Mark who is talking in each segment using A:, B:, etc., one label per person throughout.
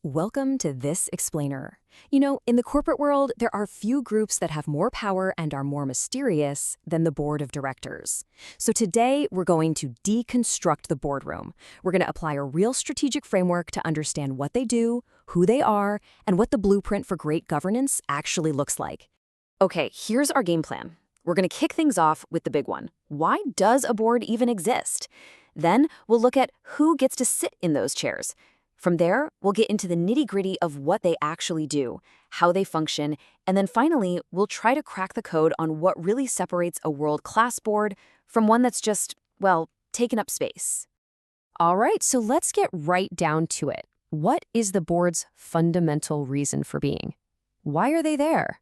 A: Welcome to This Explainer. In the corporate world, there are few groups that have more power and are more mysterious than the board of directors. So today, we're going to deconstruct the boardroom. We're going to apply a real strategic framework to understand what they do, who they are, and what the blueprint for great governance actually looks like. Okay, here's our game plan. We're going to kick things off with the big one. Why does a board even exist? Then we'll look at who gets to sit in those chairs. From there, we'll get into the nitty-gritty of what they actually do, how they function, and then finally, we'll try to crack the code on what really separates a world-class board from one that's just, well, taken up space. All right, so let's get right down to it. What is the board's fundamental reason for being? Why are they there?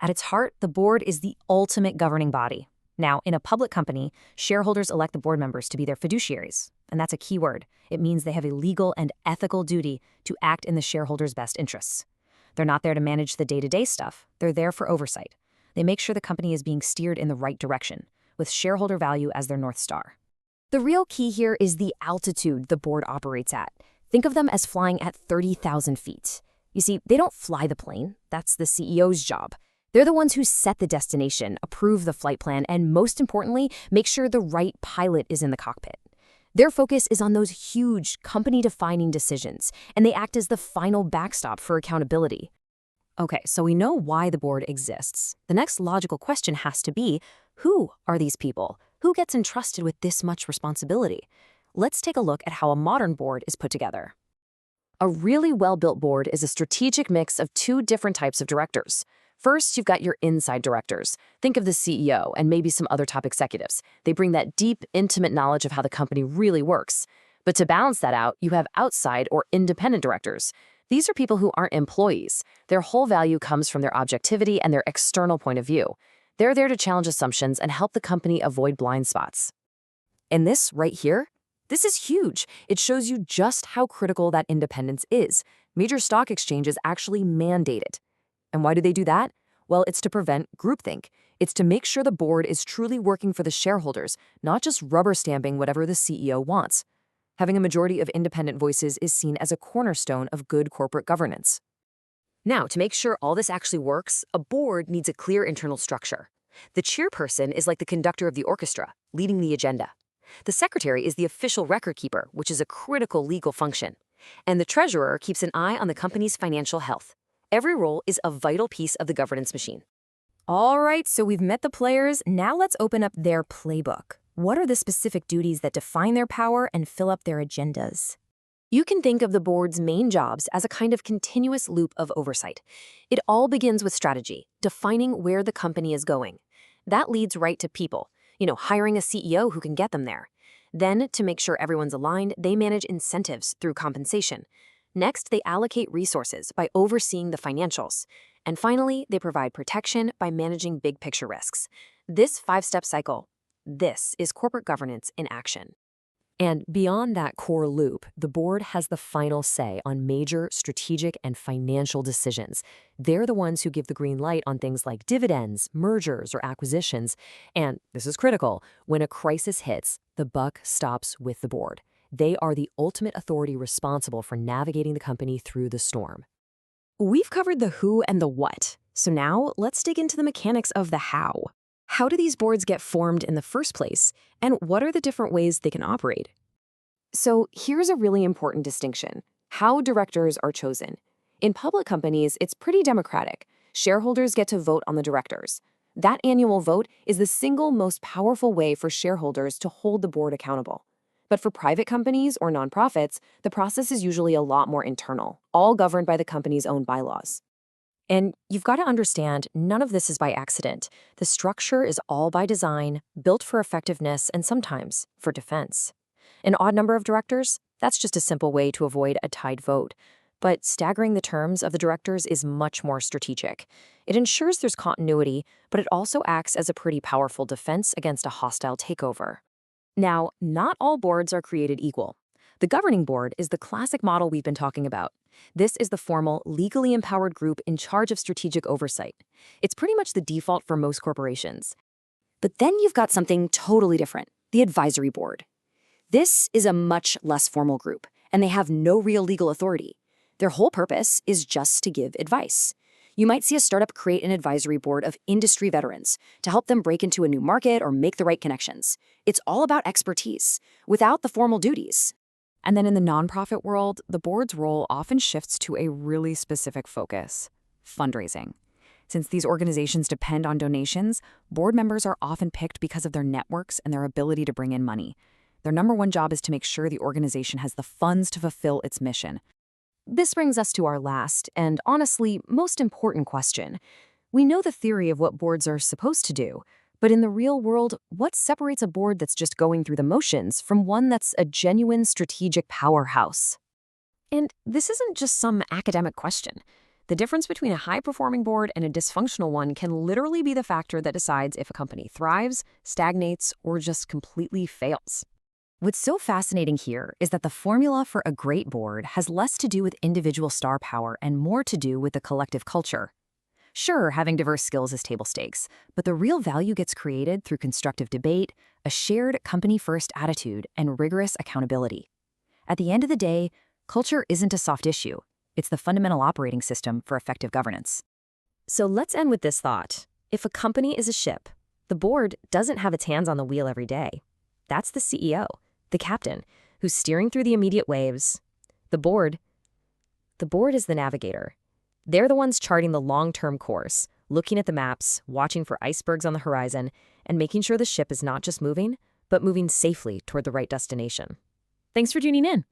A: At its heart, the board is the ultimate governing body. Now, in a public company, shareholders elect the board members to be their fiduciaries. And that's a key word. It means they have a legal and ethical duty to act in the shareholders' best interests. They're not there to manage the day-to-day stuff. They're there for oversight. They make sure the company is being steered in the right direction, with shareholder value as their North Star. The real key here is the altitude the board operates at. Think of them as flying at 30,000 feet. You see, they don't fly the plane. That's the CEO's job. They're the ones who set the destination, approve the flight plan, and most importantly, make sure the right pilot is in the cockpit. Their focus is on those huge, company-defining decisions, and they act as the final backstop for accountability. Okay, so we know why the board exists. The next logical question has to be, who are these people? Who gets entrusted with this much responsibility? Let's take a look at how a modern board is put together. A really well-built board is a strategic mix of two different types of directors. First, you've got your inside directors. Think of the CEO and maybe some other top executives. They bring that deep, intimate knowledge of how the company really works. But to balance that out, you have outside or independent directors. These are people who aren't employees. Their whole value comes from their objectivity and their external point of view. They're there to challenge assumptions and help the company avoid blind spots. And this right here, this is huge. It shows you just how critical that independence is. Major stock exchanges actually mandate it. And why do they do that? Well, it's to prevent groupthink. It's to make sure the board is truly working for the shareholders, not just rubber stamping whatever the CEO wants. Having a majority of independent voices is seen as a cornerstone of good corporate governance. Now, to make sure all this actually works, a board needs a clear internal structure. The chairperson is like the conductor of the orchestra, leading the agenda. The secretary is the official record keeper, which is a critical legal function. And the treasurer keeps an eye on the company's financial health. Every role is a vital piece of the governance machine. All right, so we've met the players. Now let's open up their playbook. What are the specific duties that define their power and fill up their agendas? You can think of the board's main jobs as a kind of continuous loop of oversight. It all begins with strategy, defining where the company is going. That leads right to people, hiring a CEO who can get them there. Then, to make sure everyone's aligned, they manage incentives through compensation. Next, they allocate resources by overseeing the financials. And finally, they provide protection by managing big-picture risks. This five-step cycle, this is corporate governance in action. And beyond that core loop, the board has the final say on major strategic and financial decisions. They're the ones who give the green light on things like dividends, mergers, or acquisitions. And this is critical. When a crisis hits, the buck stops with the board. They are the ultimate authority responsible for navigating the company through the storm. We've covered the who and the what, so now let's dig into the mechanics of the how. How do these boards get formed in the first place, and what are the different ways they can operate? So here's a really important distinction: how directors are chosen. In public companies, it's pretty democratic. Shareholders get to vote on the directors. That annual vote is the single most powerful way for shareholders to hold the board accountable. But for private companies or nonprofits, the process is usually a lot more internal, all governed by the company's own bylaws. And you've got to understand, none of this is by accident. The structure is all by design, built for effectiveness, and sometimes for defense. An odd number of directors? That's just a simple way to avoid a tied vote. But staggering the terms of the directors is much more strategic. It ensures there's continuity, but it also acts as a pretty powerful defense against a hostile takeover. Now, not all boards are created equal. The governing board is the classic model we've been talking about. This is the formal, legally empowered group in charge of strategic oversight. It's pretty much the default for most corporations. But then you've got something totally different, the advisory board. This is a much less formal group, and they have no real legal authority. Their whole purpose is just to give advice. You might see a startup create an advisory board of industry veterans to help them break into a new market or make the right connections. It's all about expertise, without the formal duties. And then in the nonprofit world, the board's role often shifts to a really specific focus: fundraising. Since these organizations depend on donations, board members are often picked because of their networks and their ability to bring in money. Their number one job is to make sure the organization has the funds to fulfill its mission. This brings us to our last and, honestly, most important question. We know the theory of what boards are supposed to do, but in the real world, what separates a board that's just going through the motions from one that's a genuine strategic powerhouse? And this isn't just some academic question. The difference between a high-performing board and a dysfunctional one can literally be the factor that decides if a company thrives, stagnates, or just completely fails. What's so fascinating here is that the formula for a great board has less to do with individual star power and more to do with the collective culture. Sure, having diverse skills is table stakes, but the real value gets created through constructive debate, a shared company-first attitude, and rigorous accountability. At the end of the day, culture isn't a soft issue. It's the fundamental operating system for effective governance. So let's end with this thought. If a company is a ship, the board doesn't have its hands on the wheel every day. That's the CEO, the captain, who's steering through the immediate waves. The board is the navigator. They're the ones charting the long-term course, looking at the maps, watching for icebergs on the horizon, and making sure the ship is not just moving, but moving safely toward the right destination. Thanks for tuning in.